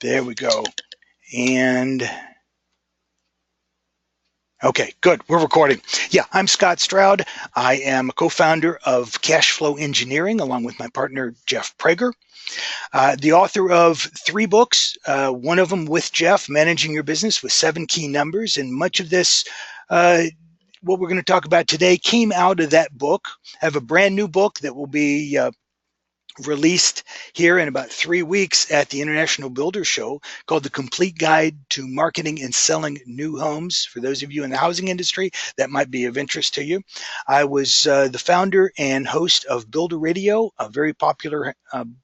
There we go. And okay, good. We're recording. Yeah, I'm Scott Stroud. I am a co-founder of Cashflow Engineering along with my partner, Jeff Prager. The author of 3 books, one of them with Jeff, Managing Your Business with 7 Key Numbers. And much of this, what we're going to talk about today, came out of that book. I have a brand new book that will be released here in about 3 weeks at the International Builder Show called The Complete Guide to Marketing and Selling New Homes. For those of you in the housing industry, that might be of interest to you. I was the founder and host of Builder Radio, a very popular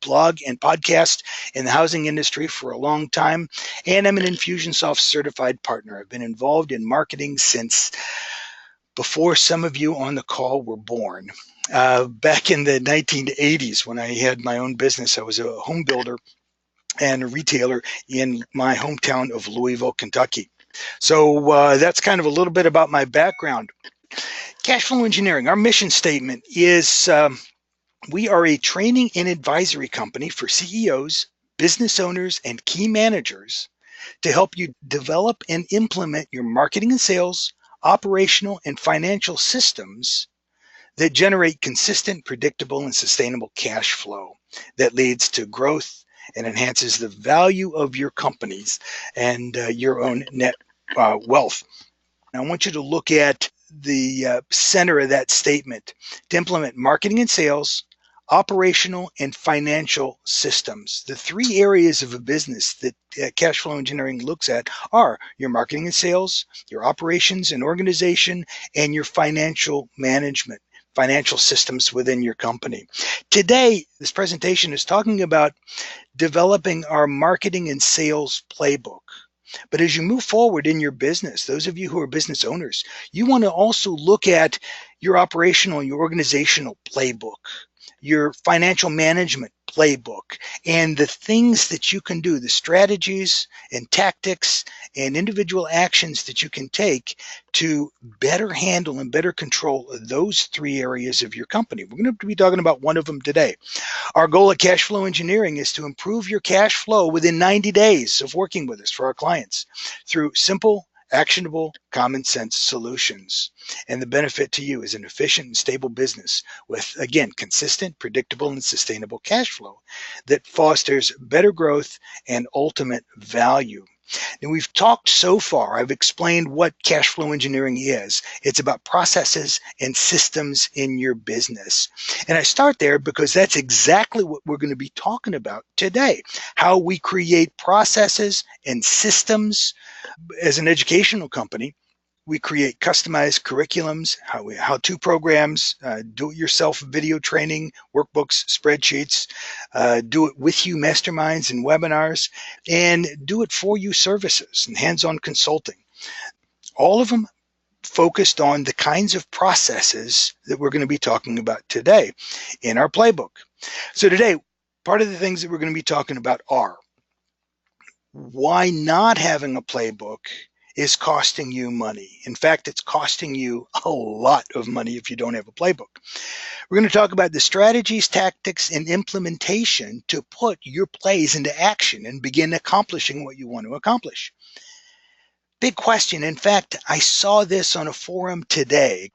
blog and podcast in the housing industry for a long time. And I'm an Infusionsoft certified partner. I've been involved in marketing since before some of you on the call were born. Back in the 1980s, when I had my own business, I was a home builder and a retailer in my hometown of Louisville, Kentucky. So that's kind of a little bit about my background. Cashflow Engineering, our mission statement is we are a training and advisory company for CEOs, business owners, and key managers to help you develop and implement your marketing and sales, operational and financial systems that generate consistent, predictable, and sustainable cash flow that leads to growth and enhances the value of your companies and your own net wealth. I want you to look at the center of that statement: to implement marketing and sales, operational and financial systems. The 3 areas of a business that Cashflow Engineering looks at are your marketing and sales, your operations and organization, and your financial management, financial systems within your company. Today, this presentation is talking about developing our marketing and sales playbook. But as you move forward in your business, those of you who are business owners, you want to also look at your operational and your organizational playbook, your financial management playbook, and the things that you can do, the strategies and tactics and individual actions that you can take to better handle and better control those 3 areas of your company. We're going to be talking about one of them today. Our goal at Cashflow Engineering is to improve your cash flow within 90 days of working with us for our clients through simple, actionable, common sense solutions. And the benefit to you is an efficient and stable business with, again, consistent, predictable, and sustainable cash flow that fosters better growth and ultimate value. And we've talked so far, I've explained what cash flow engineering is. It's about processes and systems in your business. And I start there because that's exactly what we're going to be talking about today: how we create processes and systems. As an educational company, we create customized curriculums, how-to programs, do-it-yourself video training, workbooks, spreadsheets, do-it-with-you masterminds and webinars, and do-it-for-you services and hands-on consulting. All of them focused on the kinds of processes that we're going to be talking about today in our playbook. So today, part of the things that we're going to be talking about are why not having a playbook is costing you money. In fact, it's costing you a lot of money if you don't have a playbook. We're going to talk about the strategies, tactics, and implementation to put your plays into action and begin accomplishing what you want to accomplish. Big question. In fact, I saw this on a forum today.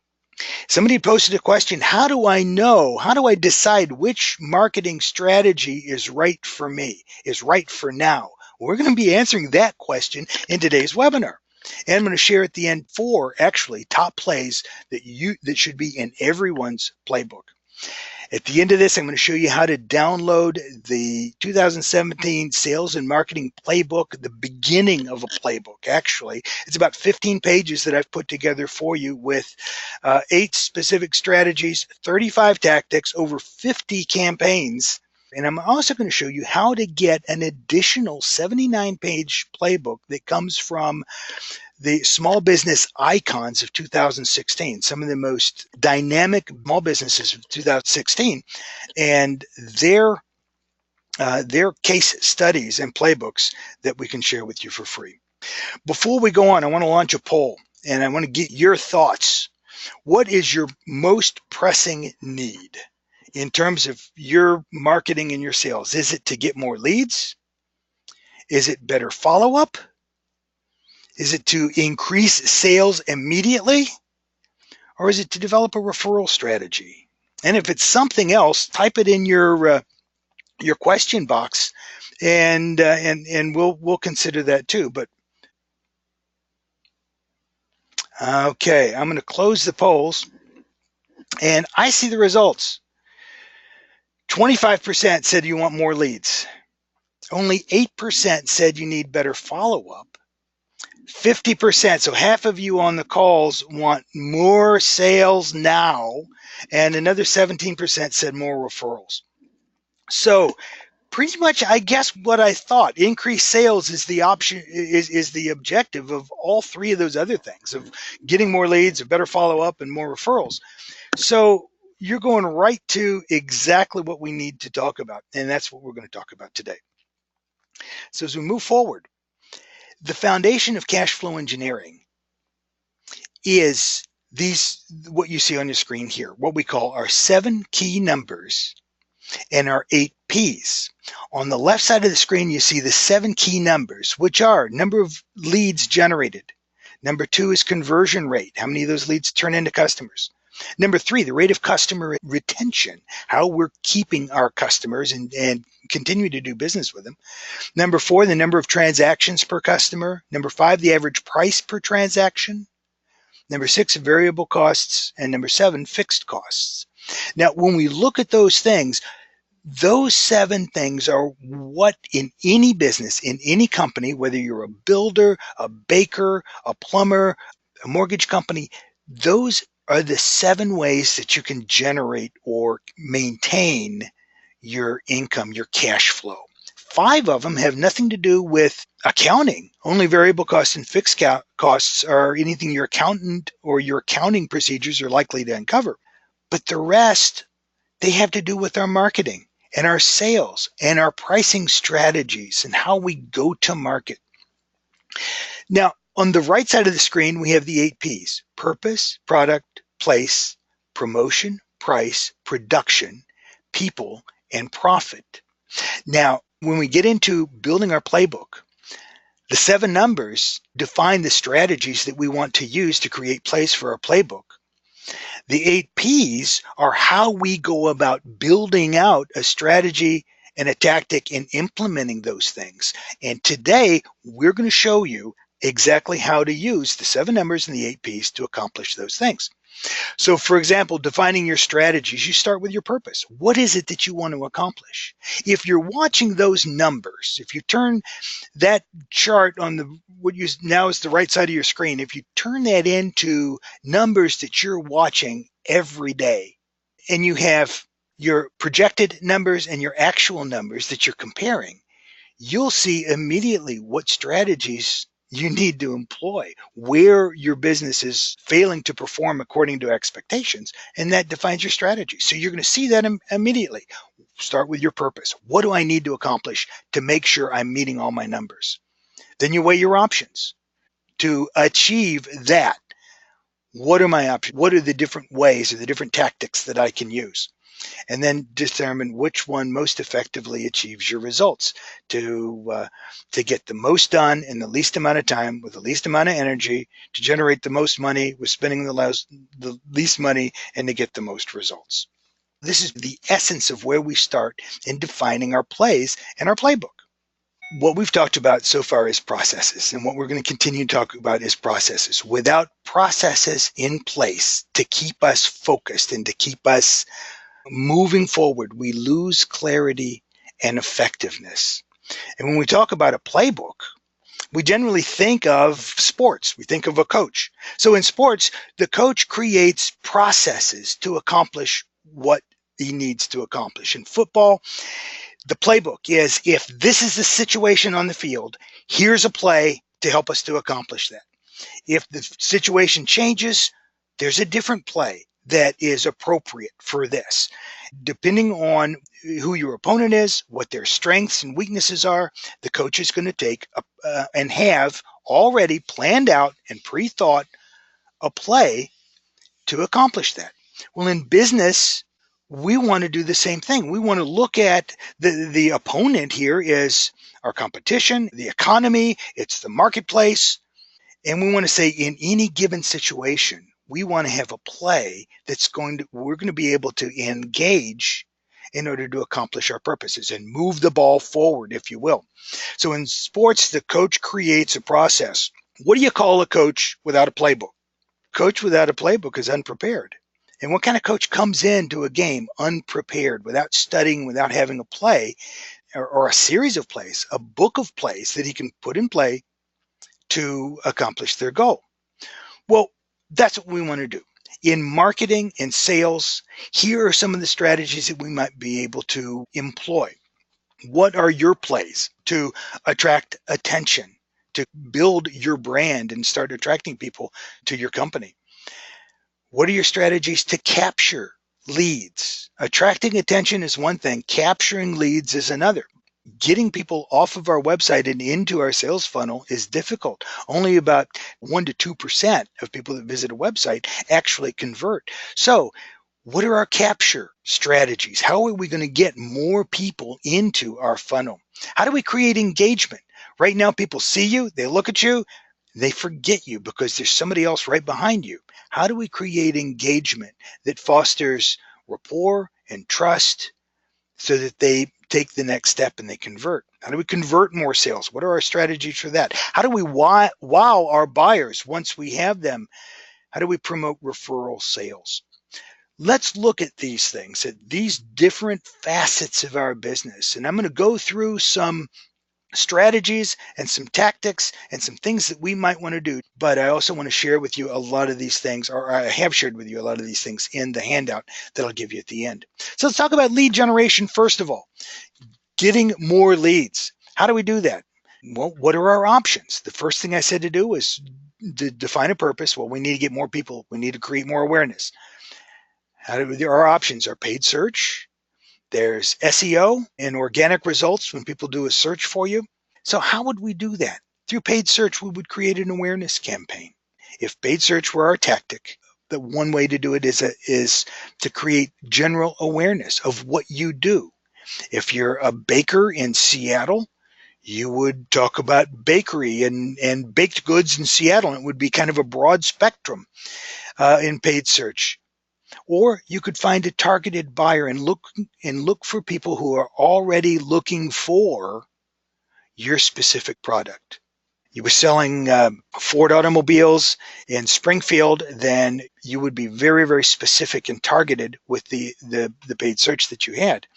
Somebody posted a question: how do I know, how do I decide which marketing strategy is right for me, is right for now? We're going to be answering that question in today's webinar. And I'm going to share at the end 4 actually top plays that should be in everyone's playbook. At the end of this, I'm going to show you how to download the 2017 Sales and Marketing Playbook, the beginning of a playbook. Actually, it's about 15 pages that I've put together for you with 8 specific strategies, 35 tactics, over 50 campaigns. And I'm also going to show you how to get an additional 79-page playbook that comes from the small business icons of 2016, some of the most dynamic small businesses of 2016, and their case studies and playbooks that we can share with you for free. Before we go on, I want to launch a poll, and I want to get your thoughts. What is your most pressing need in terms of your marketing and your sales? Is it to get more leads? Is it better follow up? Is it to increase sales immediately? Or is it to develop a referral strategy? And if it's something else, type it in your question box, and we'll consider that too. But okay, I'm going to close the polls, and I see the results. 25% said you want more leads. Only 8% said you need better follow up. 50%, so half of you on the calls want more sales now, and another 17% said more referrals. So pretty much, I guess what I thought, increased sales is the option, is the objective of all three of those other things, of getting more leads, a better follow up, and more referrals. So you're going right to exactly what we need to talk about, and that's what we're going to talk about today. So as we move forward, the foundation of cash flow engineering is these, what you see on your screen here, what we call our 7 key numbers and our 8 P's. On the left side of the screen, you see the 7 key numbers, which are number of leads generated. Number 2 is conversion rate. How many of those leads turn into customers? Number 3, the rate of customer retention, how we're keeping our customers and continue to do business with them. Number 4, the number of transactions per customer. Number 5, the average price per transaction. Number 6, variable costs. And number 7, fixed costs. Now, when we look at those things, those 7 things are what in any business, in any company, whether you're a builder, a baker, a plumber, a mortgage company, those are the 7 ways that you can generate or maintain your income, your cash flow. 5 of them have nothing to do with accounting. Only variable costs and fixed costs are anything your accountant or your accounting procedures are likely to uncover. But the rest, they have to do with our marketing and our sales and our pricing strategies and how we go to market. Now, on the right side of the screen, we have the 8 P's: purpose, product, place, promotion, price, production, people, and profit. Now, when we get into building our playbook, the 7 numbers define the strategies that we want to use to create plays for our playbook. The 8 P's are how we go about building out a strategy and a tactic and implementing those things. And today, we're going to show you exactly how to use the 7 numbers and the 8 P's to accomplish those things. So, for example, defining your strategies, you start with your purpose. What is it that you want to accomplish? If you're watching those numbers, if you turn that chart on the what you now is the right side of your screen, if you turn that into numbers that you're watching every day, and you have your projected numbers and your actual numbers that you're comparing, you'll see immediately what strategies you need to employ, where your business is failing to perform according to expectations, and that defines your strategy. So you're going to see that immediately. Start with your purpose. What do I need to accomplish to make sure I'm meeting all my numbers? Then you weigh your options to achieve that. What are my options? What are the different ways or the different tactics that I can use? And then determine which one most effectively achieves your results to get the most done in the least amount of time with the least amount of energy, to generate the most money with spending the least money, and to get the most results. This is the essence of where we start in defining our plays and our playbook. What we've talked about so far is processes, and what we're going to continue to talk about is processes. Without processes in place to keep us focused and to keep us moving forward, we lose clarity and effectiveness. And when we talk about a playbook, we generally think of sports. We think of a coach. So in sports, the coach creates processes to accomplish what he needs to accomplish. In football, the playbook is, if this is the situation on the field, here's a play to help us to accomplish that. If the situation changes, there's a different play that is appropriate for this. Depending on who your opponent is, what their strengths and weaknesses are, the coach is going to take and have already planned out and pre-thought a play to accomplish that. Well, in business, we want to do the same thing. We want to look at the opponent here is our competition, the economy, it's the marketplace. And we want to say in any given situation, we want to have a play we're going to be able to engage in order to accomplish our purposes and move the ball forward, if you will. So in sports, the coach creates a process. What do you call a coach without a playbook? Coach without a playbook is unprepared. And what kind of coach comes into a game unprepared, without studying, without having a play or a series of plays, a book of plays that he can put in play to accomplish their goal? Well, that's what we want to do. In marketing and sales, here are some of the strategies that we might be able to employ. What are your plays to attract attention, to build your brand and start attracting people to your company? What are your strategies to capture leads? Attracting attention is one thing, capturing leads is another. Getting people off of our website and into our sales funnel is difficult. Only about 1 to 2% of people that visit a website actually convert. So, what are our capture strategies? How are we going to get more people into our funnel? How do we create engagement? Right now, people see you, they look at you, they forget you because there's somebody else right behind you. How do we create engagement that fosters rapport and trust so that they take the next step and they convert? How do we convert more sales? What are our strategies for that? How do we wow our buyers once we have them? How do we promote referral sales? Let's look at these things, at these different facets of our business. And I'm going to go through some strategies and some tactics and some things that we might want to do. But I also want to share with you a lot of these things, or I have shared with you a lot of these things in the handout that I'll give you at the end. So let's talk about lead generation first of all. Getting more leads. How do we do that? Well, what are our options? The first thing I said to do was to define a purpose. Well, we need to get more people. We need to create more awareness. There are options are paid search. There's SEO and organic results when people do a search for you. So how would we do that? Through paid search, we would create an awareness campaign. If paid search were our tactic, the one way to do it is to create general awareness of what you do. If you're a baker in Seattle, you would talk about bakery and baked goods in Seattle. And it would be kind of a broad spectrum in paid search. Or you could find a targeted buyer and look for people who are already looking for your specific product. You were selling Ford automobiles in Springfield, then you would be very, very specific and targeted with the paid search that you had.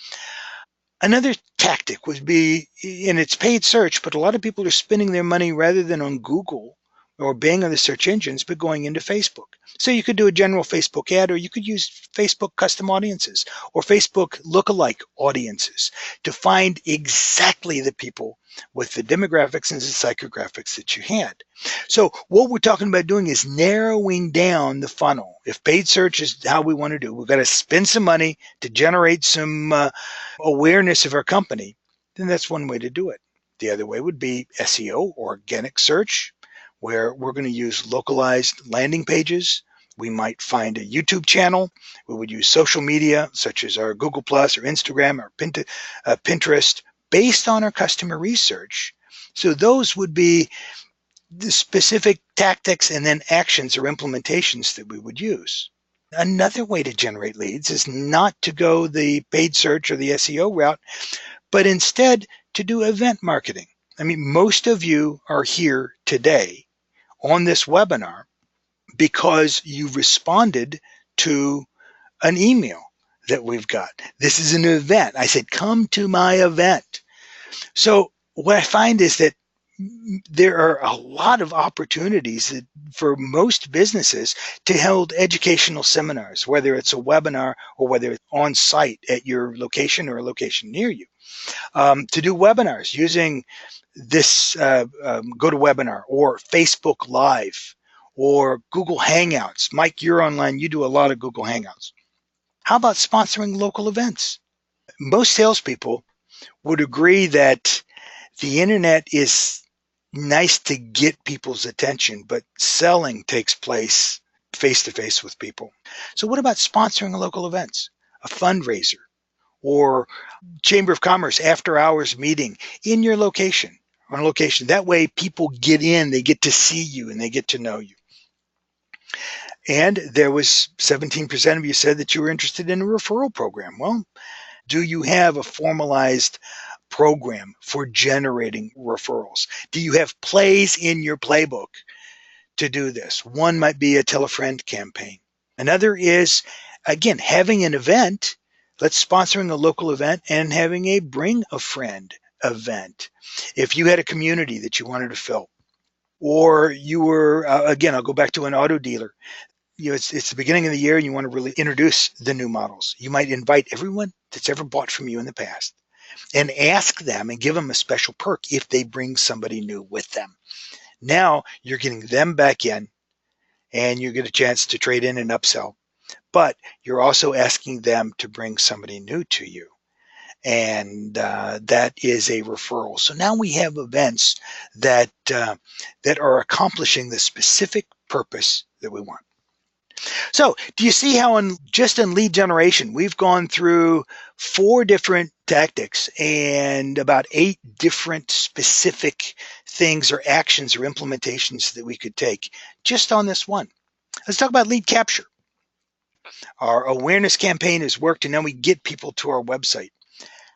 Another tactic would be, and it's paid search, but a lot of people are spending their money rather than on Google or Bing or the search engines, but going into Facebook. So you could do a general Facebook ad, or you could use Facebook custom audiences or Facebook lookalike audiences to find exactly the people with the demographics and the psychographics that you had. So what we're talking about doing is narrowing down the funnel. If paid search is how we want to do, we've got to spend some money to generate some awareness of our company, then that's one way to do it. The other way would be SEO, organic search, where we're going to use localized landing pages. We might find a YouTube channel. We would use social media such as our Google Plus or Instagram or Pinterest based on our customer research. So those would be the specific tactics and then actions or implementations that we would use. Another way to generate leads is not to go the paid search or the SEO route, but instead to do event marketing. I mean, most of you are here today on this webinar because you responded to an email that we've got. This is an event. I said, come to my event. So what I find is that there are a lot of opportunities for most businesses to hold educational seminars, whether it's a webinar or whether it's on site at your location or a location near you, to do webinars using this GoToWebinar or Facebook Live or Google Hangouts. Mike, you're online. You do a lot of Google Hangouts. How about sponsoring local events? Most salespeople would agree that the internet is nice to get people's attention, but selling takes place face to face with people. So what about sponsoring local events? a fundraiser or Chamber of Commerce after hours meeting in your location, on location. That way people get in, they get to see you and they get to know you. And there was 17% of you said that you were interested in a referral program. Well, do you have a formalized program for generating referrals? Do you have plays in your playbook to do this? One might be a tell a friend campaign. Another is, again, having an event. Let's sponsoring a local event and having a bring a friend event. If you had a community that you wanted to fill, or you were, again, I'll go back to an auto dealer. It's the beginning of the year and you want to really introduce the new models. You might invite everyone that's ever bought from you in the past and ask them and give them a special perk if they bring somebody new with them. Now you're getting them back in and you get a chance to trade in and upsell, but you're also asking them to bring somebody new to you. And that is a referral. So now we have events that are accomplishing the specific purpose that we want. So do you see how just in lead generation, we've gone through 4 different tactics and about 8 different specific things or actions or implementations that we could take just on this one. Let's talk about lead capture. Our awareness campaign has worked and now we get people to our website.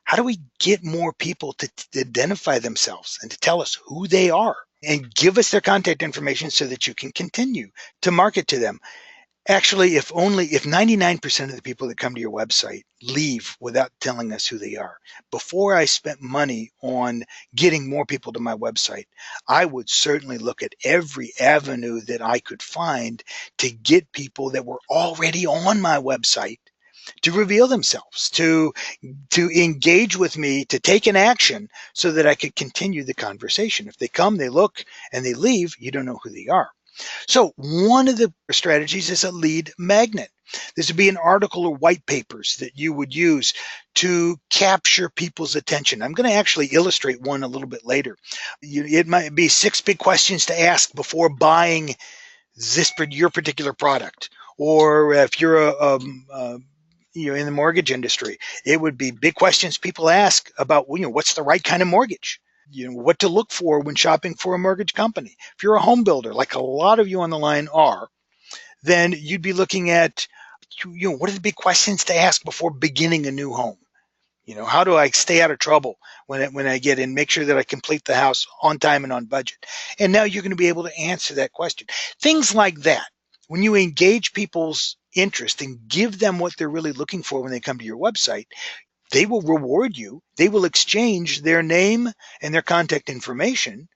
How do we get more people to identify themselves and to tell us who they are and give us their contact information so that you can continue to market to them? Actually, if 99% of the people that come to your website leave without telling us who they are, before I spent money on getting more people to my website, I would certainly look at every avenue that I could find to get people that were already on my website to reveal themselves, to engage with me, to take an action so that I could continue the conversation. If they come, they look, and they leave, you don't know who they are. So one of the strategies is a lead magnet. This would be an article or white papers that you would use to capture people's attention. I'm going to actually illustrate one a little bit later. It might be 6 big questions to ask before buying your particular product. Or if you're in the mortgage industry, it would be big questions people ask about what's the right kind of mortgage. What to look for when shopping for a mortgage company. If you're a home builder, like a lot of you on the line are, then you'd be looking at, what are the big questions to ask before beginning a new home? How do I stay out of trouble when I get in, make sure that I complete the house on time and on budget? And now you're going to be able to answer that question. Things like that. When you engage people's interest and give them what they're really looking for when they come to your website, they will reward you. They will exchange their name and their contact information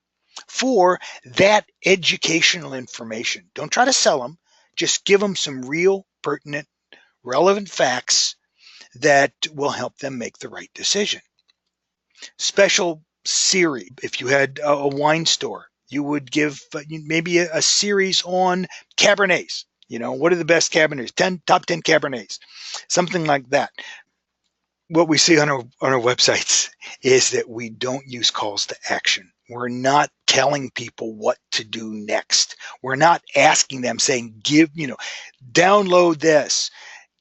for that educational information. Don't try to sell them. Just give them some real, pertinent, relevant facts that will help them make the right decision. Special series. If you had a wine store, you would give maybe a series on Cabernets. What are the best Cabernets? Top 10 Cabernets, something like that. What we see on our websites is that we don't use calls to action. We're not telling people what to do next. We're not asking them saying, download this,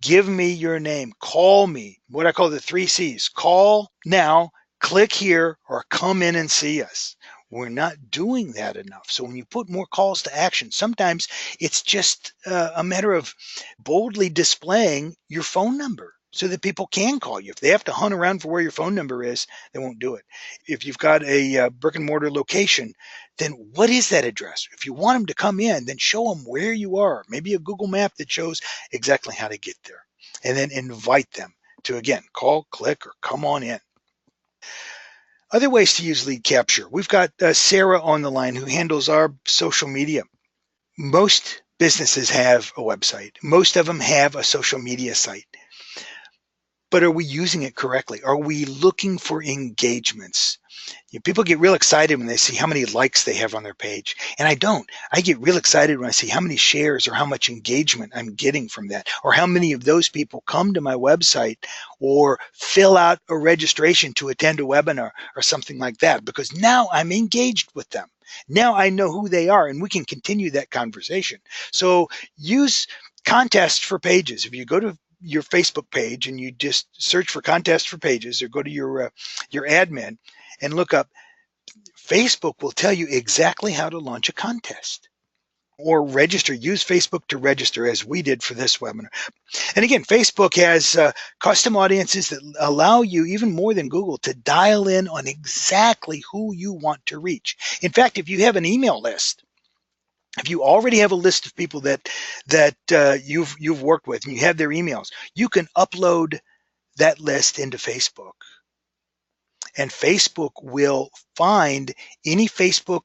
give me your name, call me, what I call the 3 C's, call now, click here, or come in and see us. We're not doing that enough. So when you put more calls to action, sometimes it's just a matter of boldly displaying your phone number so that people can call you. If they have to hunt around for where your phone number is, they won't do it. If you've got a brick and mortar location, then what is that address? If you want them to come in, then show them where you are. Maybe a Google map that shows exactly how to get there. And then invite them to, again, call, click, or come on in. Other ways to use lead capture. We've got Sarah on the line who handles our social media. Most businesses have a website. Most of them have a social media site. But are we using it correctly? Are we looking for engagements? People get real excited when they see how many likes they have on their page. And I don't. I get real excited when I see how many shares or how much engagement I'm getting from that, or how many of those people come to my website or fill out a registration to attend a webinar or something like that, because now I'm engaged with them. Now I know who they are and we can continue that conversation. So use contests for pages. If you go to your Facebook page and you just search for contests for pages, or go to your admin and look up, Facebook will tell you exactly how to launch a contest or register. Use Facebook to register, as we did for this webinar. And again, Facebook has custom audiences that allow you, even more than Google, to dial in on exactly who you want to reach. In fact, if you have an email list, if you already have a list of people that you've worked with and you have their emails, you can upload that list into Facebook, and Facebook will find any Facebook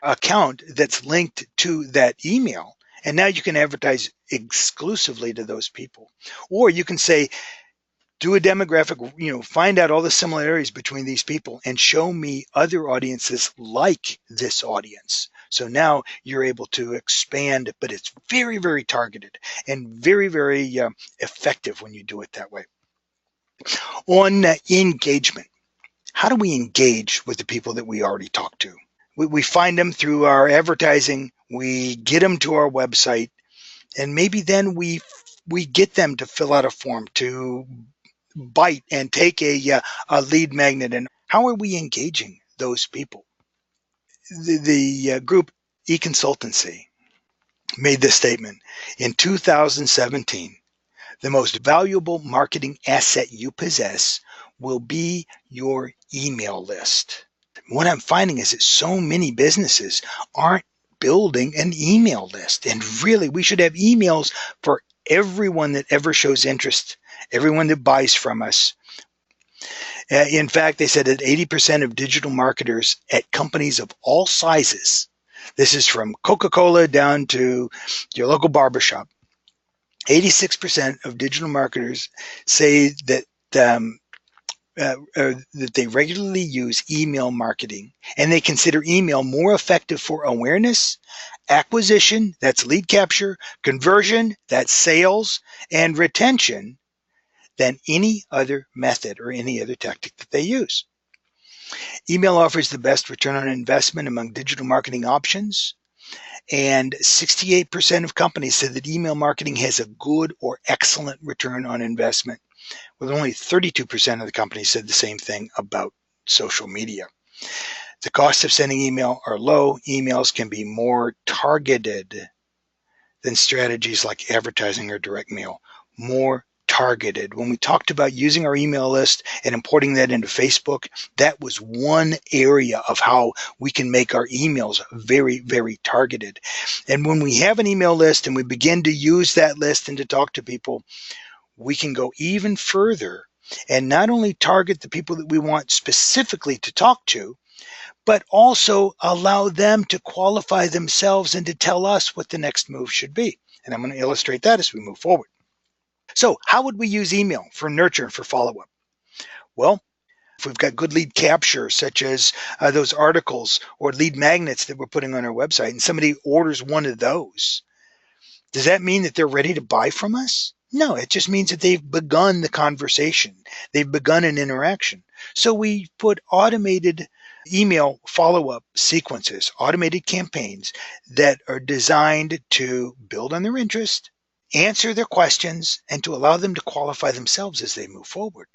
account that's linked to that email. And now you can advertise exclusively to those people. Or you can say, do a demographic, find out all the similarities between these people and show me other audiences like this audience. So now you're able to expand, but it's very, very targeted and very, very effective when you do it that way. On engagement, how do we engage with the people that we already talk to? We find them through our advertising, we get them to our website, and maybe then we get them to fill out a form, to bite and take a lead magnet. And how are we engaging those people? The group eConsultancy made this statement in 2017: the most valuable marketing asset you possess will be your email list. What I'm finding is that so many businesses aren't building an email list. And really, we should have emails for everyone that ever shows interest, everyone that buys from us. In fact, they said that 80% of digital marketers at companies of all sizes, this is from Coca-Cola down to your local barbershop, 86% of digital marketers say that they regularly use email marketing, and they consider email more effective for awareness, acquisition, that's lead capture, conversion, that's sales, and retention than any other method or any other tactic that they use. Email offers the best return on investment among digital marketing options, and 68% of companies said that email marketing has a good or excellent return on investment, with only 32% of the companies said the same thing about social media. The costs of sending email are low. Emails can be more targeted than strategies like advertising or direct mail. More targeted. When we talked about using our email list and importing that into Facebook, that was one area of how we can make our emails very, very targeted. And when we have an email list and we begin to use that list and to talk to people, we can go even further and not only target the people that we want specifically to talk to, but also allow them to qualify themselves and to tell us what the next move should be. And I'm going to illustrate that as we move forward. So how would we use email for nurture and for follow-up? Well, if we've got good lead capture, such as those articles or lead magnets that we're putting on our website, and somebody orders one of those, does that mean that they're ready to buy from us? No, it just means that they've begun the conversation. They've begun an interaction. So we put automated email follow-up sequences, automated campaigns that are designed to build on their interest, answer their questions, and to allow them to qualify themselves as they move forward.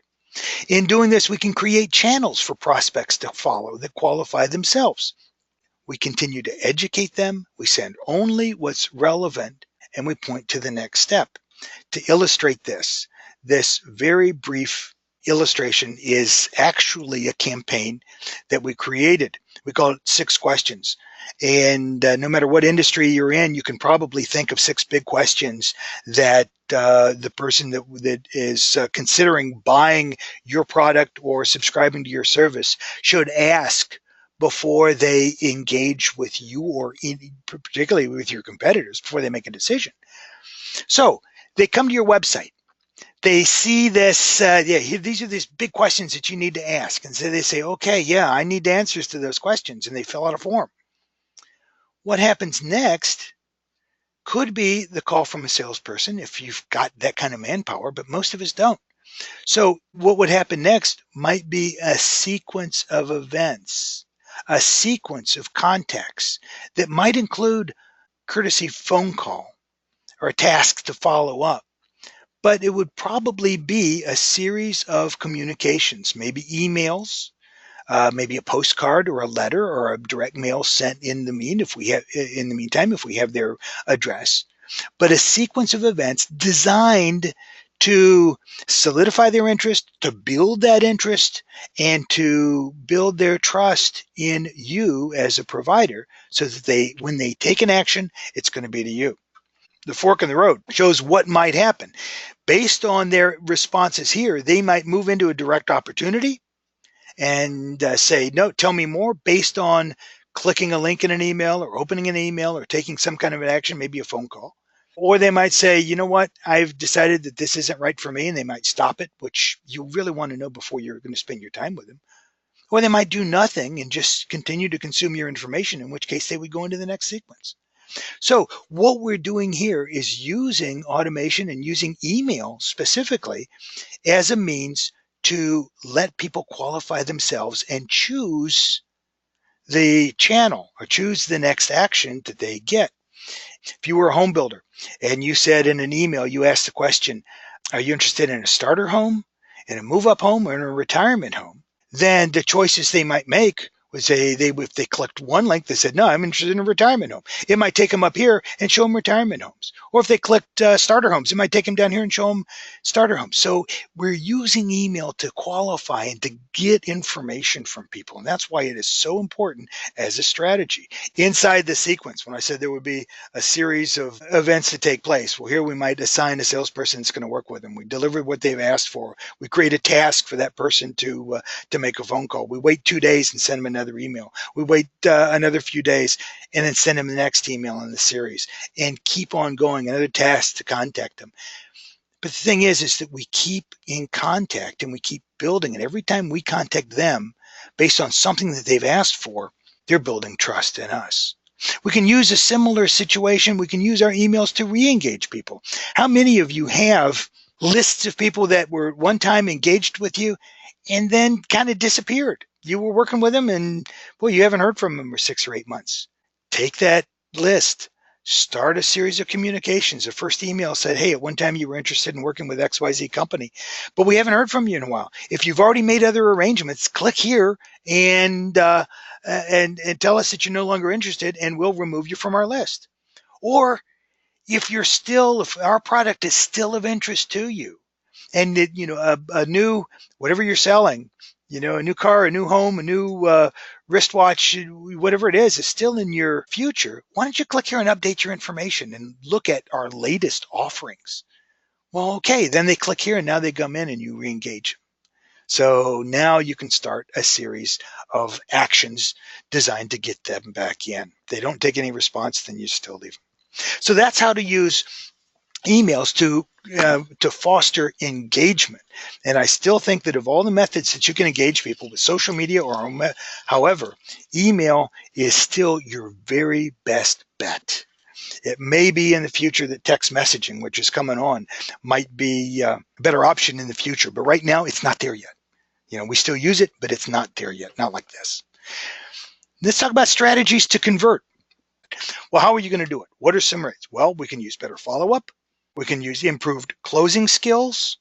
In doing this, we can create channels for prospects to follow that qualify themselves. We continue to educate them. We send only what's relevant, and we point to the next step. To illustrate this very brief illustration is actually a campaign that we created. We call it 6 questions. And no matter what industry you're in, you can probably think of 6 big questions that the person that is considering buying your product or subscribing to your service should ask before they engage with you, or particularly with your competitors, before they make a decision. So they come to your website. They see this, these are these big questions that you need to ask. And so they say, okay, yeah, I need answers to those questions. And they fill out a form. What happens next could be the call from a salesperson if you've got that kind of manpower, but most of us don't. So what would happen next might be a sequence of events, a sequence of contacts that might include courtesy phone call or a task to follow up. but it would probably be a series of communications, maybe emails, maybe a postcard or a letter or a direct mail sent in the meantime if we have their address, but a sequence of events designed to solidify their interest, to build that interest, and to build their trust in you as a provider so that when they take an action, it's going to be to you. The fork in the road shows what might happen. Based on their responses here, they might move into a direct opportunity and say, no, tell me more based on clicking a link in an email or opening an email or taking some kind of an action, maybe a phone call. Or they might say, you know what, I've decided that this isn't right for me, and they might stop it, which you really want to know before you're going to spend your time with them. Or they might do nothing and just continue to consume your information, in which case they would go into the next sequence. So what we're doing here is using automation and using email specifically as a means to let people qualify themselves and choose the channel or choose the next action that they get. If you were a home builder and you said in an email, you asked the question, are you interested in a starter home, in a move up home, or in a retirement home? Then the choices they might make would say if they clicked one link that said, no, I'm interested in a retirement home, it might take them up here and show them retirement homes. Or if they clicked starter homes, it might take them down here and show them starter homes. So we're using email to qualify and to get information from people. And that's why it is so important as a strategy. Inside the sequence, when I said there would be a series of events to take place, well, here we might assign a salesperson that's going to work with them. We deliver what they've asked for. We create a task for that person to make a phone call. We wait 2 days and send them another email. We wait another few days and then send them the next email in the series and keep on going, another task to contact them. But the thing is that we keep in contact and we keep building. And every time we contact them based on something that they've asked for, they're building trust in us. We can use a similar situation. We can use our emails to re-engage people. How many of you have lists of people that were at one time engaged with you and then kind of disappeared? You were working with them and, well, you haven't heard from them for 6 or 8 months. Take that list, start a series of communications. The first email said, hey, at one time you were interested in working with XYZ company, but we haven't heard from you in a while. If you've already made other arrangements, click here and tell us that you're no longer interested, and we'll remove you from our list. Or if our product is still of interest to you, and a new whatever you're selling, a new car, a new home, a new wristwatch, whatever it is still in your future, why don't you click here and update your information and look at our latest offerings? Well, okay, then they click here and now they come in and you re-engage. So now you can start a series of actions designed to get them back in. If they don't take any response, then you still leave them. So that's how to use emails to foster engagement. And I still think that of all the methods that you can engage people with, social media or however, email is still your very best bet. It may be in the future that text messaging, which is coming on, might be a better option in the future, but right now it's not there yet. We still use it, but it's not there yet, not like this. Let's talk about strategies to convert. Well, how are you going to do it? What are some rates? Well, we can use better follow-up. We can use improved closing skills.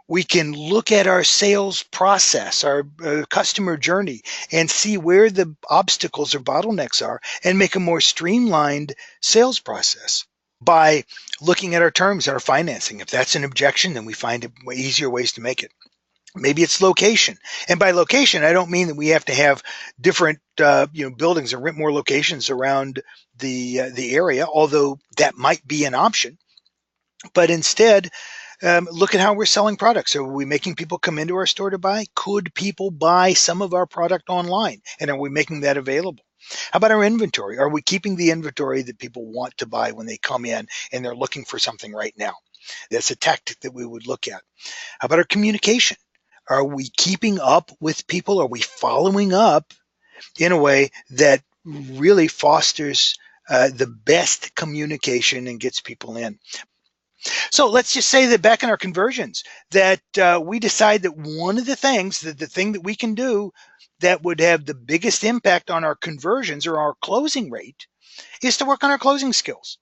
We can look at our sales process, our customer journey, and see where the obstacles or bottlenecks are and make a more streamlined sales process by looking at our terms, our financing. If that's an objection, then we find easier ways to make it. Maybe it's location. And by location, I don't mean that we have to have different buildings or rent more locations around the area, although that might be an option. But instead, look at how we're selling products. Are we making people come into our store to buy? Could people buy some of our product online? And are we making that available? How about our inventory? Are we keeping the inventory that people want to buy when they come in and they're looking for something right now? That's a tactic that we would look at. How about our communication? Are we keeping up with people? Are we following up in a way that really fosters the best communication and gets people in? So let's just say that back in our conversions, that we decide that one of the things, that the thing that we can do that would have the biggest impact on our conversions or our closing rate is to work on our closing skills.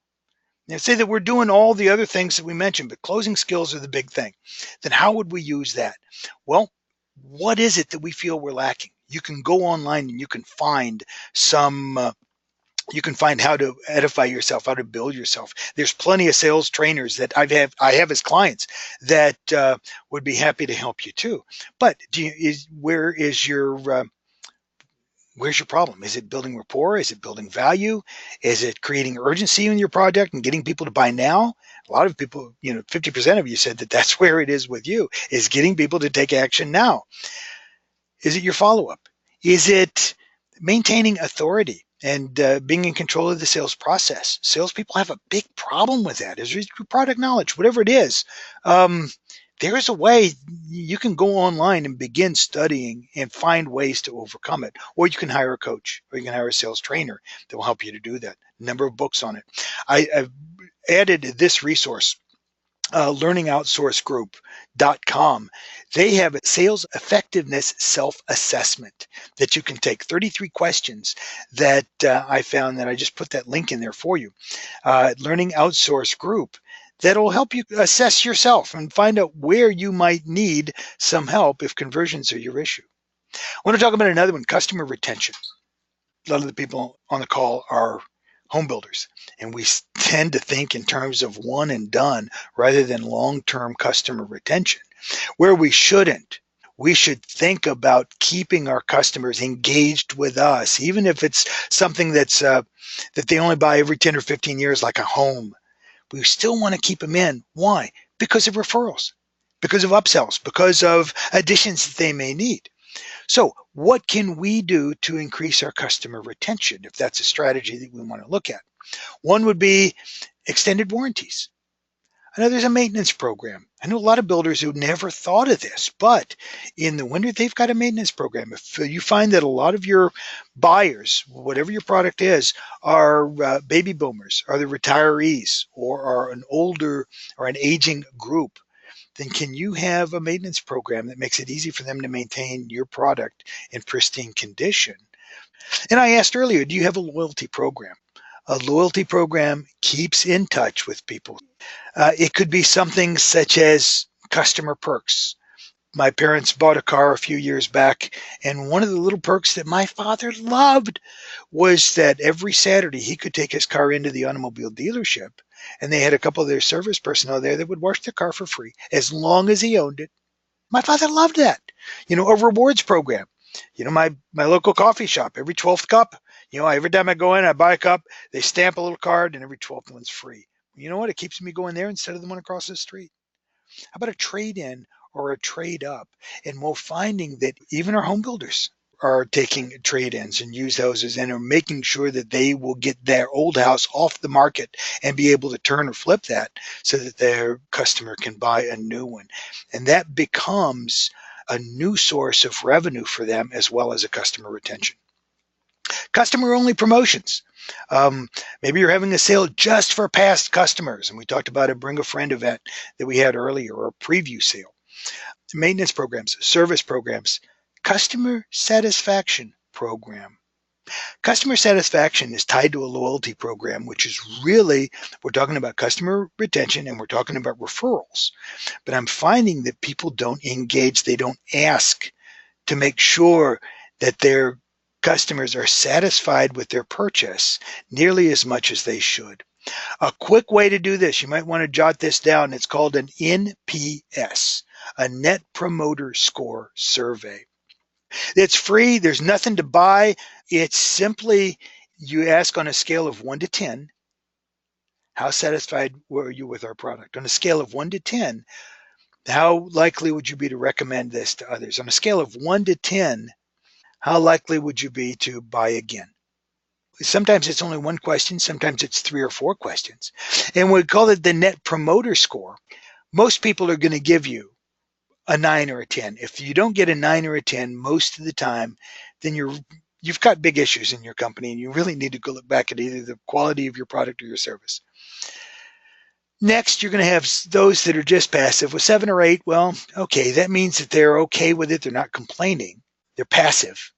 Now, say that we're doing all the other things that we mentioned, but closing skills are the big thing. Then how would we use that? Well, what is it that we feel we're lacking? You can go online and you can find some you can find how to edify yourself, how to build yourself. There's plenty of sales trainers that I have as clients that would be happy to help you too. But where's your problem? Is it building rapport? Is it building value? Is it creating urgency in your product and getting people to buy now? A lot of people, 50% of you said that that's where it is with you, is getting people to take action now. Is it your follow up? Is it maintaining authority and being in control of the sales process? Salespeople have a big problem with that. Is it your product knowledge, whatever it is? Um, there is a way you can go online and begin studying and find ways to overcome it. Or you can hire a coach or you can hire a sales trainer that will help you to do that. Number of books on it. I've added this resource, learningoutsourcegroup.com. They have a sales effectiveness self-assessment that you can take. 33 questions that I found, that I just put that link in there for you. Learning Outsource Group, that'll help you assess yourself and find out where you might need some help if conversions are your issue. I want to talk about another one, customer retention. A lot of the people on the call are home builders, and we tend to think in terms of one and done rather than long-term customer retention, where we shouldn't. We should think about keeping our customers engaged with us, even if it's something that they only buy every 10 or 15 years, like a home. We still want to keep them in. Why? Because of referrals, because of upsells, because of additions that they may need. So what can we do to increase our customer retention if that's a strategy that we want to look at? One would be extended warranties. Another is a maintenance program. I know a lot of builders who never thought of this, but in the winter, they've got a maintenance program. If you find that a lot of your buyers, whatever your product is, are baby boomers, are the retirees, or are an older or an aging group, then can you have a maintenance program that makes it easy for them to maintain your product in pristine condition? And I asked earlier, do you have a loyalty program? A loyalty program keeps in touch with people. It could be something such as customer perks. My parents bought a car a few years back, and one of the little perks that my father loved was that every Saturday he could take his car into the automobile dealership, and they had a couple of their service personnel there that would wash the car for free as long as he owned it. My father loved that. A rewards program. My local coffee shop, every 12th cup, every time I go in, I buy a cup, they stamp a little card, and every 12th one's free. You know what? It keeps me going there instead of the one across the street. How about a trade in or a trade up? And we're finding that even our home builders are taking trade ins and used houses and are making sure that they will get their old house off the market and be able to turn or flip that so that their customer can buy a new one. And that becomes a new source of revenue for them as well as a customer retention. Customer only promotions. Maybe you're having a sale just for past customers. And we talked about a bring a friend event that we had earlier, or a preview sale. Maintenance programs, service programs, customer satisfaction program. Customer satisfaction is tied to a loyalty program, which is really, we're talking about customer retention and we're talking about referrals. But I'm finding that people don't engage, they don't ask to make sure that their customers are satisfied with their purchase nearly as much as they should. A quick way to do this, you might want to jot this down. It's called an NPS, a Net Promoter Score survey. It's free. There's nothing to buy. It's simply, you ask on a scale of 1 to 10, how satisfied were you with our product? On a scale of 1 to 10, how likely would you be to recommend this to others? On a scale of 1 to 10, how likely would you be to buy again? Sometimes it's only one question, sometimes it's 3 or 4 questions. And we call it the Net Promoter Score. Most people are going to give you a 9 or a 10. If you don't get a 9 or a 10 most of the time, then you've got big issues in your company and you really need to go look back at either the quality of your product or your service. Next, you're going to have those that are just passive. With 7 or 8, well, okay, that means that they're okay with it. They're not complaining. They're passive.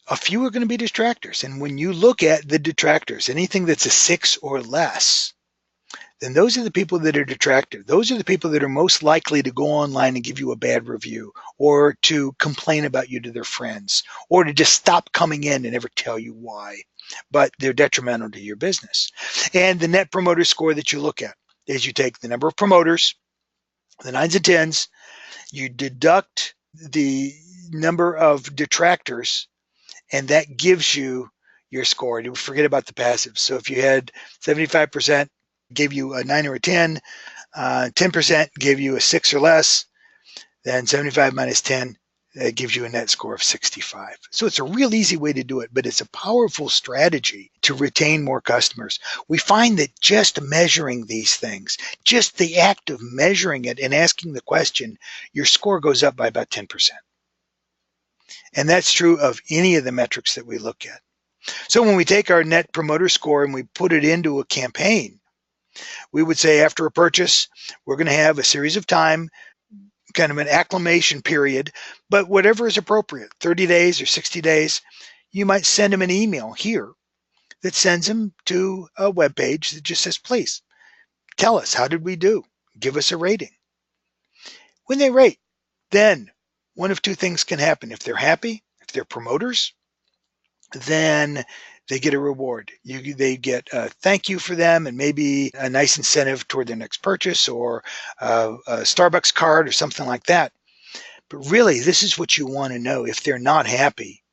A few are going to be distractors. And when you look at the detractors, anything that's a 6 or less, then those are the people that are detractive. Those are the people that are most likely to go online and give you a bad review or to complain about you to their friends or to just stop coming in and never tell you why. But they're detrimental to your business. And the net promoter score that you look at is you take the number of promoters, the nines and tens, you deduct the number of detractors, and that gives you your score. You forget about the passive. So if you had 75% gave you a 9 or a 10, 10% gave you a 6 or less, then 75 minus 10 gives you a net score of 65. So it's a real easy way to do it, but it's a powerful strategy to retain more customers. We find that just measuring these things, just the act of measuring it and asking the question, your score goes up by about 10%. And that's true of any of the metrics that we look at. So when we take our net promoter score and we put it into a campaign, we would say after a purchase, we're going to have a series of time, kind of an acclimation period, but whatever is appropriate, 30 days or 60 days, you might send them an email here that sends them to a web page that just says, please tell us, how did we do? Give us a rating. When they rate, then one of two things can happen. If they're happy, if they're promoters, then they get a reward. They get a thank you for them and maybe a nice incentive toward their next purchase or a Starbucks card or something like that. But really, this is what you want to know. If they're not happy,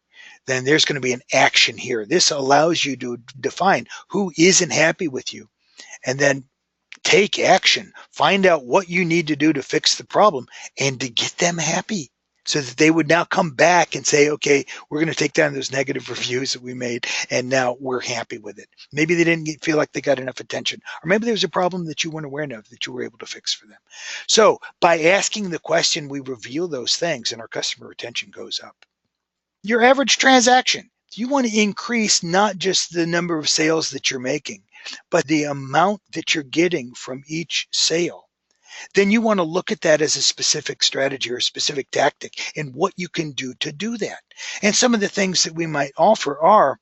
then there's going to be an action here. This allows you to define who isn't happy with you and then take action. Find out what you need to do to fix the problem and to get them happy, so that they would now come back and say, okay, we're going to take down those negative reviews that we made, and now we're happy with it. Maybe they didn't feel like they got enough attention, or maybe there was a problem that you weren't aware of that you were able to fix for them. So by asking the question, we reveal those things and our customer retention goes up. Your average transaction. You want to increase not just the number of sales that you're making, but the amount that you're getting from each sale. Then you want to look at that as a specific strategy or a specific tactic and what you can do to do that. And some of the things that we might offer are,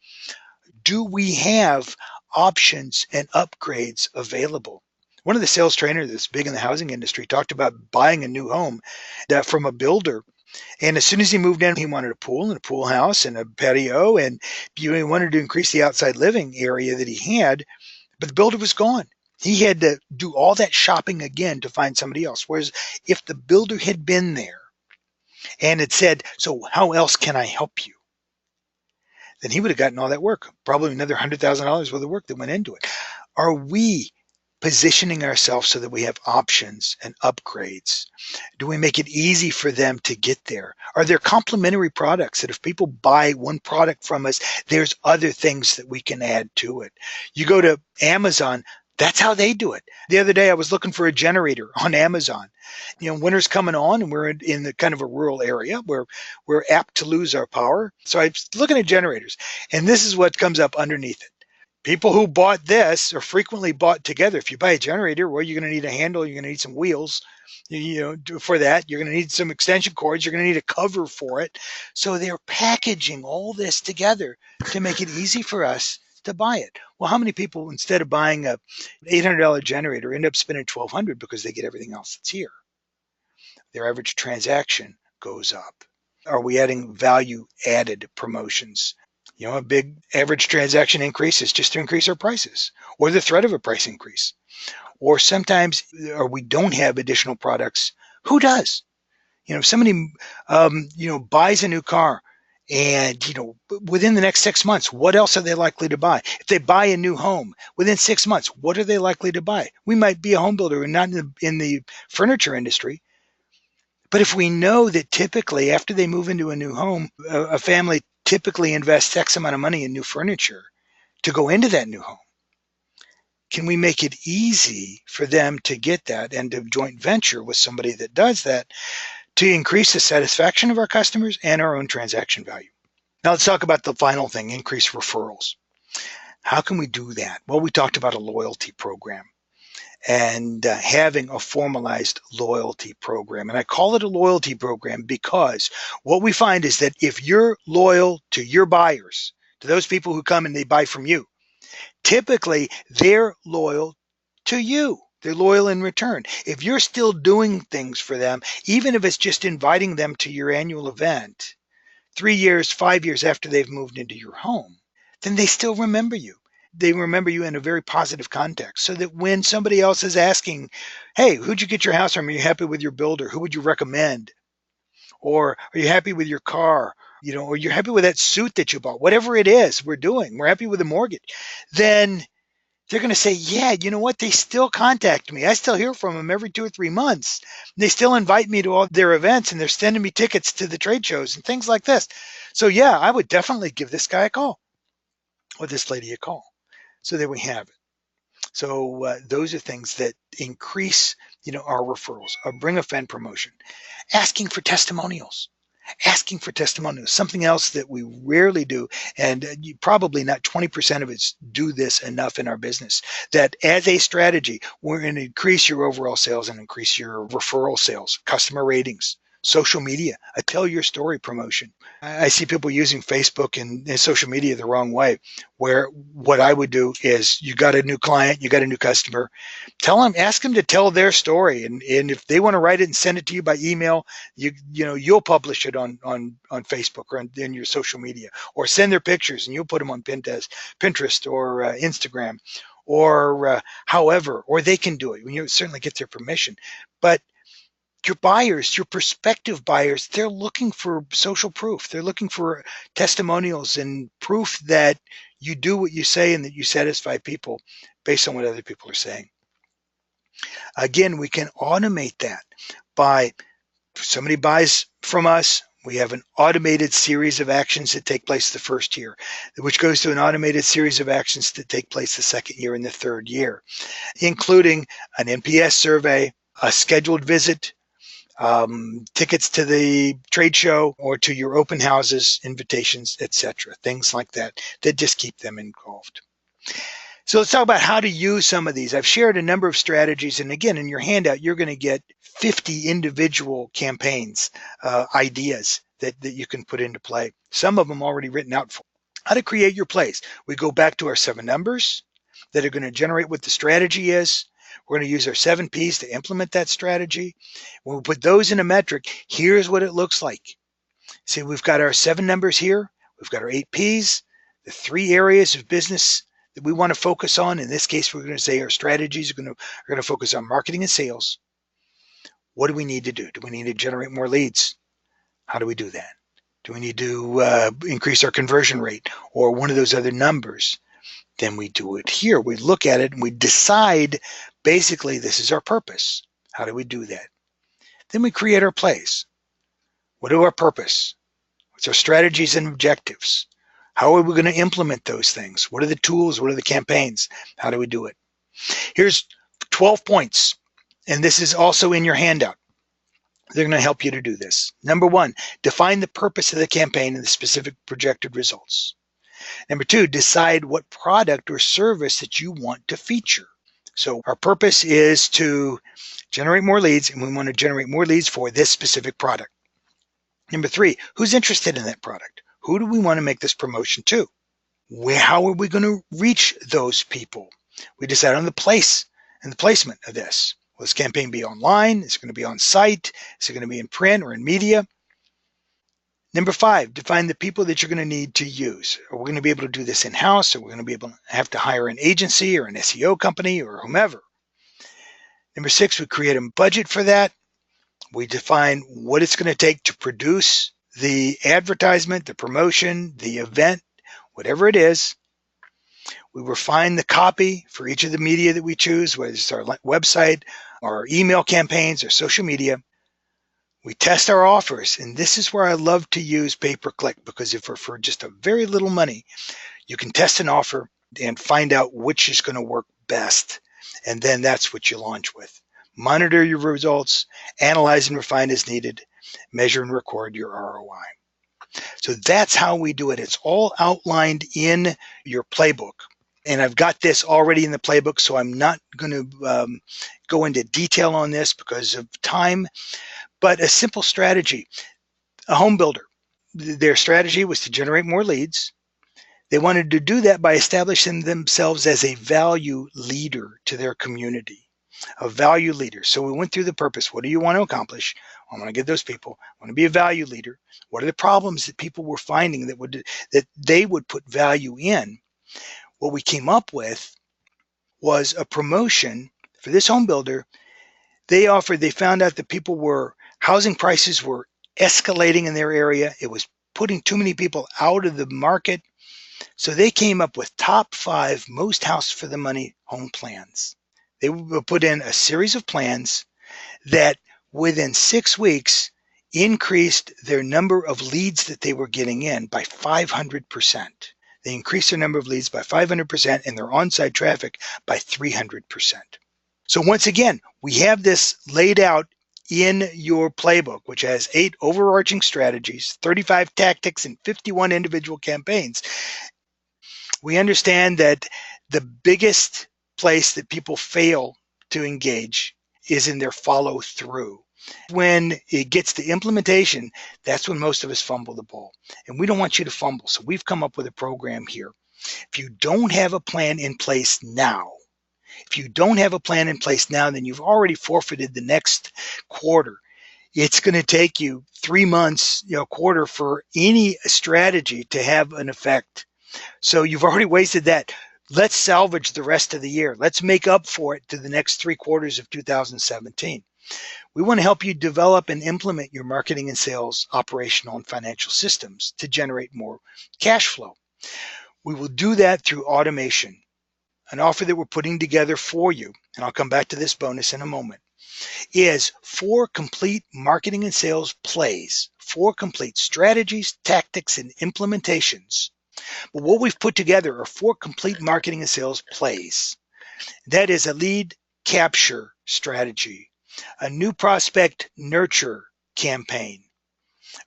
do we have options and upgrades available? One of the sales trainers that's big in the housing industry talked about buying a new home from a builder. And as soon as he moved in, he wanted a pool and a pool house and a patio, and he wanted to increase the outside living area that he had, but the builder was gone. He had to do all that shopping again to find somebody else. Whereas if the builder had been there and had said, so how else can I help you? Then he would have gotten all that work, probably another $100,000 worth of work that went into it. Are we positioning ourselves so that we have options and upgrades? Do we make it easy for them to get there? Are there complementary products that if people buy one product from us, there's other things that we can add to it? You go to Amazon, that's how they do it. The other day I was looking for a generator on Amazon. Winter's coming on and we're in the kind of a rural area where we're apt to lose our power. So I was looking at generators, and this is what comes up underneath it. People who bought this are frequently bought together. If you buy a generator, well, you're going to need a handle, you're going to need some wheels, for that. You're going to need some extension cords, you're going to need a cover for it. So they're packaging all this together to make it easy for us to buy it. Well, how many people, instead of buying a $800 generator, end up spending $1,200 because they get everything else that's here? Their average transaction goes up. Are we adding value added promotions? A big average transaction increase is just to increase our prices or the threat of a price increase. Or sometimes, or we don't have additional products. Who does? If somebody, buys a new car and, within the next 6 months, what else are they likely to buy? If they buy a new home within 6 months, what are they likely to buy? We might be a home builder and not in the furniture industry. But if we know that typically after they move into a new home, a family typically invests X amount of money in new furniture to go into that new home, can we make it easy for them to get that and to joint venture with somebody that does that to increase the satisfaction of our customers and our own transaction value? Now let's talk about the final thing, increase referrals. How can we do that? Well, we talked about a loyalty program and having a formalized loyalty program. And I call it a loyalty program because what we find is that if you're loyal to your buyers, to those people who come and they buy from you, typically they're loyal to you. They're loyal in return. If you're still doing things for them, even if it's just inviting them to your annual event, 3 years, 5 years after they've moved into your home, then they still remember you. They remember you in a very positive context, so that when somebody else is asking, hey, who'd you get your house from? Are you happy with your builder? Who would you recommend? Or are you happy with your car? Or you're happy with that suit that you bought, whatever it is we're happy with the mortgage. Then they're going to say, yeah, you know what? They still contact me. I still hear from them every 2 or 3 months. They still invite me to all their events, and they're sending me tickets to the trade shows and things like this. So yeah, I would definitely give this guy a call or this lady a call. So there we have it. So those are things that increase, our referrals, or bring a friend promotion. Asking for testimonials. Asking for testimonials, something else that we rarely do, and you probably not 20% of us do this enough in our business, that as a strategy, we're going to increase your overall sales and increase your referral sales, customer ratings, social media, a tell your story promotion. I see people using Facebook and social media the wrong way, where what I would do is, you got a new client, you got a new customer, ask them to tell their story. And if they want to write it and send it to you by email, you'll publish it on Facebook or in your social media, or send their pictures and you'll put them on Pinterest or Instagram, or however, or they can do it. You certainly get their permission. But your buyers, your prospective buyers, they're looking for social proof. They're looking for testimonials and proof that you do what you say and that you satisfy people based on what other people are saying. Again, we can automate that by, if somebody buys from us, we have an automated series of actions that take place the first year, which goes to an automated series of actions that take place the second year and the third year, including an NPS survey, a scheduled visit, tickets to the trade show or to your open houses, invitations, etc. Things like that just keep them involved. So let's talk about how to use some of these. I've shared a number of strategies, and again, in your handout, you're going to get 50 individual campaigns, ideas that you can put into play. Some of them already written out for how to create your plays. We go back to our 7 numbers that are going to generate what the strategy is. We're going to use our 7 P's to implement that strategy. When we put those in a metric, here's what it looks like. See, we've got our 7 numbers here. We've got our 8 P's, the 3 areas of business that we want to focus on. In this case, we're going to say our strategies are going to focus on marketing and sales. What do we need to do? Do we need to generate more leads? How do we do that? Do we need to increase our conversion rate or one of those other numbers? Then we do it here. We look at it and we decide, basically, this is our purpose. How do we do that? Then we create our plays. What are our purpose? What's our strategies and objectives? How are we going to implement those things? What are the tools? What are the campaigns? How do we do it? Here's 12 points, and this is also in your handout. They're going to help you to do this. Number 1, define the purpose of the campaign and the specific projected results. Number 2, decide what product or service that you want to feature. So our purpose is to generate more leads, and we want to generate more leads for this specific product. Number 3, who's interested in that product? Who do we want to make this promotion to? How are we going to reach those people? We decide on the place and the placement of this. Will this campaign be online? Is it going to be on site? Is it going to be in print or in media? Number 5, define the people that you're going to need to use. Are we going to be able to do this in-house? Or are we going to be able to have to hire an agency or an SEO company or whomever? Number 6, we create a budget for that. We define what it's going to take to produce the advertisement, the promotion, the event, whatever it is. We refine the copy for each of the media that we choose, whether it's our website, our email campaigns, or social media. We test our offers, and this is where I love to use pay-per-click, because if for just a very little money, you can test an offer and find out which is going to work best, and then that's what you launch with. Monitor your results, analyze and refine as needed, measure and record your ROI. So that's how we do it. It's all outlined in your playbook. And I've got this already in the playbook, so I'm not going to go into detail on this because of time. But a simple strategy, a home builder, their strategy was to generate more leads. They wanted to do that by establishing themselves as a value leader to their community, a value leader. So we went through the purpose. What do you want to accomplish? I want to get those people. I want to be a value leader. What are the problems that people were finding that they would put value in? What we came up with was a promotion for this home builder. They found out that housing prices were escalating in their area. It was putting too many people out of the market. So they came up with top 5 most house for the money home plans. They would put in a series of plans that within 6 weeks increased their number of leads that they were getting in by 500%. They increased their number of leads by 500% and their on-site traffic by 300%. So once again, we have this laid out in your playbook, which has 8 overarching strategies, 35 tactics, and 51 individual campaigns. We understand that the biggest place that people fail to engage is in their follow through. When it gets to implementation, that's when most of us fumble the ball. And we don't want you to fumble. So we've come up with a program here. If you don't have a plan in place now, then you've already forfeited the next quarter. It's going to take you 3 months, quarter for any strategy to have an effect. So you've already wasted that. Let's salvage the rest of the year. Let's make up for it to the next 3 quarters of 2017. We want to help you develop and implement your marketing and sales, operational and financial systems to generate more cash flow. We will do that through automation. An offer that we're putting together for you, and I'll come back to this bonus in a moment, is 4 complete marketing and sales plays, 4 complete strategies, tactics, and implementations. But what we've put together are 4 complete marketing and sales plays. That is a lead capture strategy, a new prospect nurture campaign,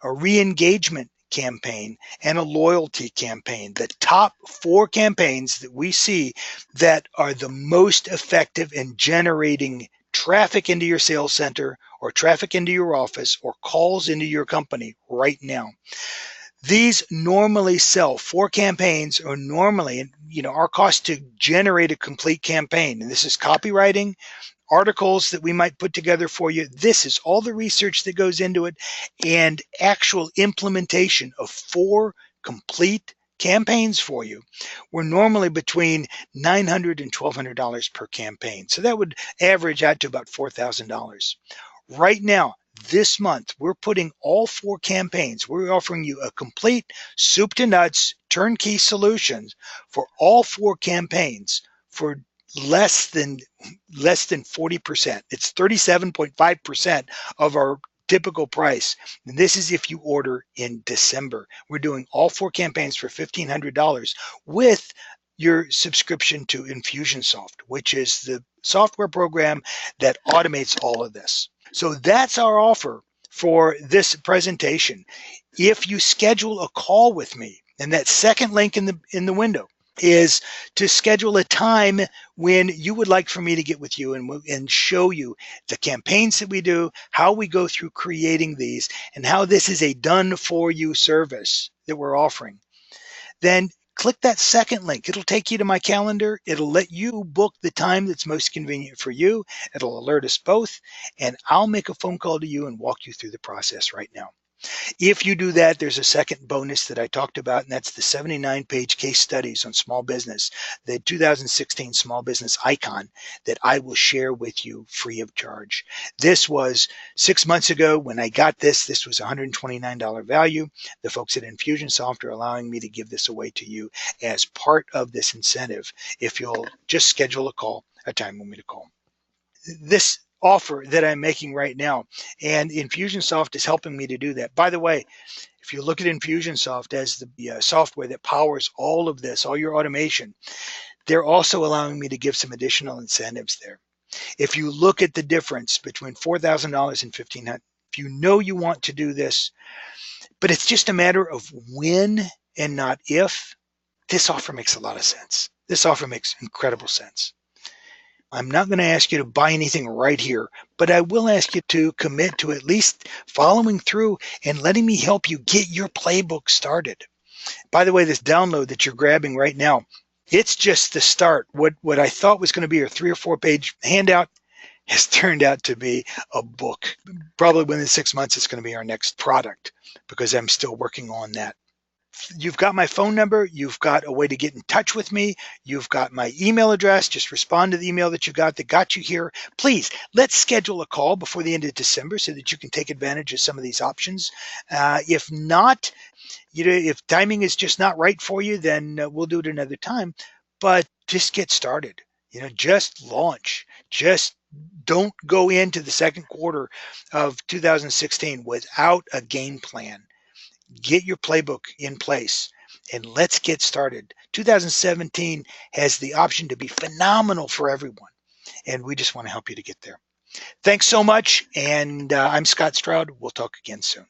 a re-engagement campaign, and a loyalty campaign. The top 4 campaigns that we see that are the most effective in generating traffic into your sales center or traffic into your office or calls into your company right now. These normally sell. 4 campaigns are normally, our cost to generate a complete campaign. And this is copywriting, articles that we might put together for you. This is all the research that goes into it and actual implementation of 4 complete campaigns for you. We're normally between $900 and $1,200 per campaign. So that would average out to about $4,000. Right now, this month, we're putting all 4 campaigns. We're offering you a complete soup to nuts turnkey solutions for all 4 campaigns for less than 40%. It's 37.5% of our typical price. And this is if you order in December. We're doing all 4 campaigns for $1,500 with your subscription to Infusionsoft, which is the software program that automates all of this. So that's our offer for this presentation. If you schedule a call with me, and that second link in the window is to schedule a time when you would like for me to get with you and show you the campaigns that we do, how we go through creating these, and how this is a done for you service that we're offering, then click that second link. It'll take you to my calendar. It'll let you book the time that's most convenient for you. It'll alert us both, and I'll make a phone call to you and walk you through the process right now. If you do that, there's a second bonus that I talked about, and that's the 79-page case studies on small business, the 2016 small business icon that I will share with you free of charge. This was 6 months ago when I got this. This was $129 value. The folks at Infusionsoft are allowing me to give this away to you as part of this incentive if you'll just schedule a time for me to call. This offer that I'm making right now, and Infusionsoft is helping me to do that. By the way, if you look at Infusionsoft as the software that powers all of this, all your automation, they're also allowing me to give some additional incentives there. If you look at the difference between $4,000 and $1,500, if you know you want to do this, but it's just a matter of when and not if, this offer makes a lot of sense. This offer makes incredible sense. I'm not going to ask you to buy anything right here, but I will ask you to commit to at least following through and letting me help you get your playbook started. By the way, this download that you're grabbing right now, it's just the start. What I thought was going to be a 3 or 4 page handout has turned out to be a book. Probably within 6 months, it's going to be our next product because I'm still working on that. You've got my phone number. You've got a way to get in touch with me. You've got my email address. Just respond to the email that you got that got you here. Please, let's schedule a call before the end of December so that you can take advantage of some of these options. If not, if timing is just not right for you, then we'll do it another time. But just get started. Just launch. Just don't go into the second quarter of 2016 without a game plan. Get your playbook in place and let's get started. 2017 has the option to be phenomenal for everyone, and we just want to help you to get there. Thanks so much, and I'm Scott Stroud. We'll talk again soon.